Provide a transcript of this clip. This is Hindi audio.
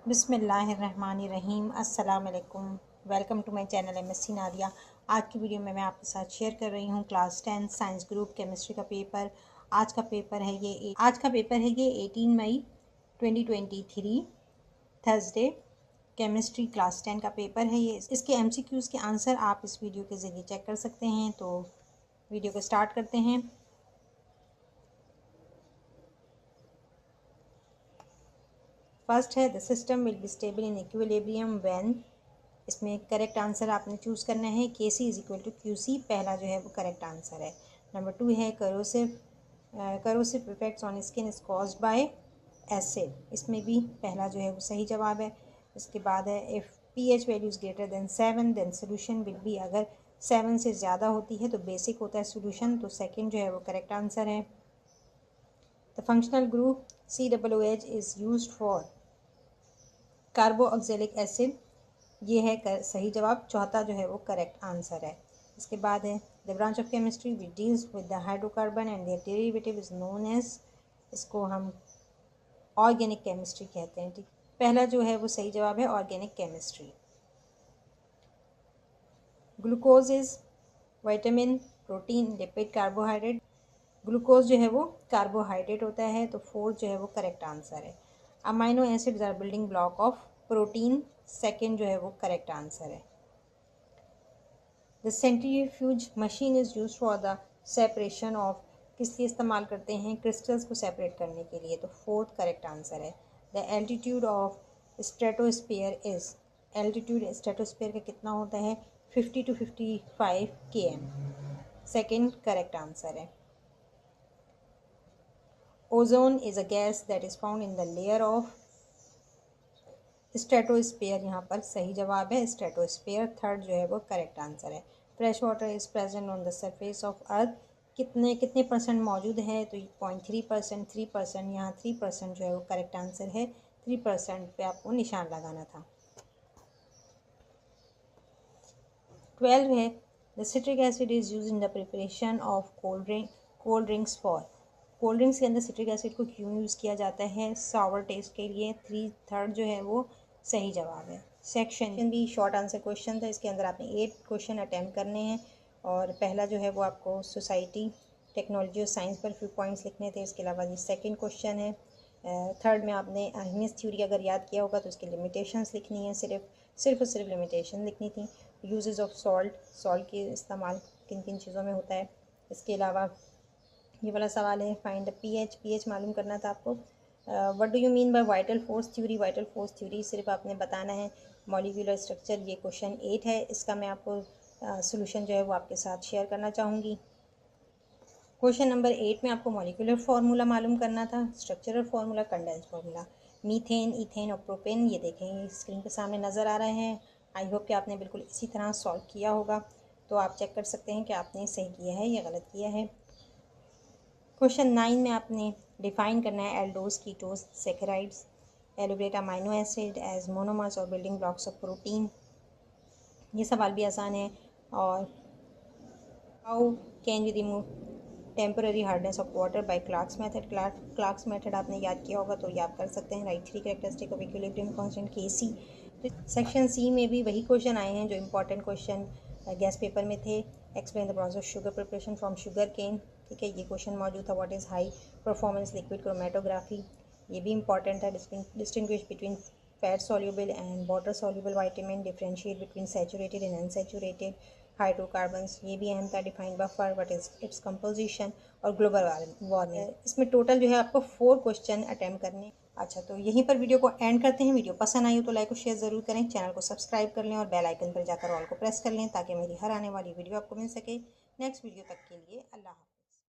बिस्मिल्लाहिर्रहमानिर्रहीम। अस्सलाम वालेकुम। Welcome to my channel MSc Nadia. आज की वीडियो में मैं आपके साथ शेयर कर रही हूँ क्लास 10 साइंस ग्रुप केमिस्ट्री का पेपर। आज का पेपर है ये 18 मई 2023 थर्सडे। केमिस्ट्री क्लास 10 का पेपर है ये। इसके MCQs के आंसर आप इस वीडियो के ज़रिए चेक कर सकते हैं। तो वीडियो को स्टार्ट करते हैं। फर्स्ट है the system will be stable in equilibrium when. इसमें करेक्ट आंसर आपने चूज़ करना है KC is equal to QC। पहला जो है वो करेक्ट आंसर है। नंबर 2 है corrosive effects on skin is caused by acid. इसमें भी पहला जो है वो सही जवाब है। इसके बाद है if pH value is greater than 7 then solution will be. अगर 7 से ज़्यादा होती है तो बेसिक होता है सोल्यूशन, तो सेकेंड जो है वो करेक्ट आंसर है। The functional group COOH is used for carboxylic acid. ये है सही जवाब। चौथा जो है वो करेक्ट आंसर है। इसके बाद है the branch of chemistry which deals with the hydrocarbon and their derivative is known as. इसको हम ऑर्गेनिक केमिस्ट्री कहते हैं। ठीक, पहला जो है वो सही जवाब है organic chemistry. Glucose is vitamin, protein, lipid, carbohydrate. Glucose जो है वो कार्बोहाइड्रेट होता है, तो फोर्थ जो है वो करेक्ट आंसर है। Amino acids are building block of protein. Second जो है वो करेक्ट आंसर है। The centrifuge machine is use for the separation of. किस लिए इस्तेमाल करते हैं? क्रिस्टल्स को सेपरेट करने के लिए, तो फोर्थ करेक्ट आंसर है। The altitude of stratosphere is. Altitude stratosphere का कितना होता है? 50 to 55 km। Second correct answer है। Ozone is a gas that is found in the layer of stratosphere. यहाँ पर सही जवाब है स्ट्रेटोस्फीयर। थर्ड जो है वो करेक्ट आंसर है। Fresh water is present on the surface of earth. कितने परसेंट मौजूद है? तो 0.3%, 3%। यहाँ 3% जो है वो करेक्ट आंसर है। 3% पे आपको निशान लगाना था। 12 है the citric acid is use in the preparation of cold drinks for. Cold drinks के अंदर सिट्रिक एसिड को क्यों यूज़ किया जाता है? सावर टेस्ट के लिए। थर्ड जो है वो सही जवाब है। सेक्शन भी शॉर्ट आंसर क्वेश्चन था। इसके अंदर आपने 8 क्वेश्चन अटैम्प्ट करने हैं और पहला जो है वो आपको सोसाइटी, टेक्नोलॉजी और साइंस पर फ्यू पॉइंट्स लिखने थे। इसके अलावा ये सेकंड क्वेश्चन है। थर्ड में आपने आर्हीनियस थ्योरी अगर याद किया होगा तो उसकी लिमिटेशंस लिखनी है। सिर्फ और सिर्फ लिमिटेशन लिखनी थी। यूजेस ऑफ सॉल्ट के इस्तेमाल किन किन चीज़ों में होता है। इसके अलावा ये वाला सवाल है फाइंड द pH मालूम करना था आपको। What do you mean by vital force theory? Vital force theory सिर्फ आपने बताना है। मॉलिक्यूलर स्ट्रक्चर, ये क्वेश्चन 8 है। इसका मैं आपको सोल्यूशन जो है वो आपके साथ शेयर करना चाहूँगी। क्वेश्चन नंबर 8 में आपको मॉलिक्यूलर फार्मूला मालूम करना था, structural formula, condense formula. Methane, ethane और प्रोपेन, ये देखें स्क्रीन के सामने नज़र आ रहे हैं। आई होप कि आपने बिल्कुल इसी तरह सॉल्व किया होगा, तो आप चेक कर सकते हैं कि आपने सही किया है या गलत किया है। क्वेश्चन 9 में आपने डिफाइन करना है aldose, ketose, saccharides, elaborate amino acid as monomers और बिल्डिंग ब्लॉक्स ऑफ प्रोटीन। ये सवाल भी आसान है। और how can we remove temporary hardness of water by Clark's method. Clark's method आपने याद किया होगा तो ये आप कर सकते हैं। Right 3 characteristic of equilibrium constant KC। तो सेक्शन C में भी वही क्वेश्चन आए हैं जो इंपॉर्टेंट क्वेश्चन गैस पेपर में थे। Explain the process of sugar preparation from sugarcane. ठीक है, ये क्वेश्चन मौजूद था। What is high performance liquid chromatography, ये भी इंपॉर्टेंट था। Distinguish between fat soluble and water soluble vitamin, differentiate between saturated and unsaturated hydrocarbons, ये भी अहम था। Define buffer, what is its composition, और ग्लोबल वार्मिंग। इसमें टोटल जो है आपको 4 क्वेश्चन अटैम्प्ट करने। अच्छा, तो यहीं पर वीडियो को एंड करते हैं। वीडियो पसंद आई हो तो लाइक और शेयर ज़रूर करें, चैनल को सब्सक्राइब कर लें और बेल आइकन पर जाकर ऑल को प्रेस कर लें ताकि मेरी हर आने वाली वीडियो आपको मिल सके। नेक्स्ट वीडियो तक के लिए अल्लाह हाफ़िज़।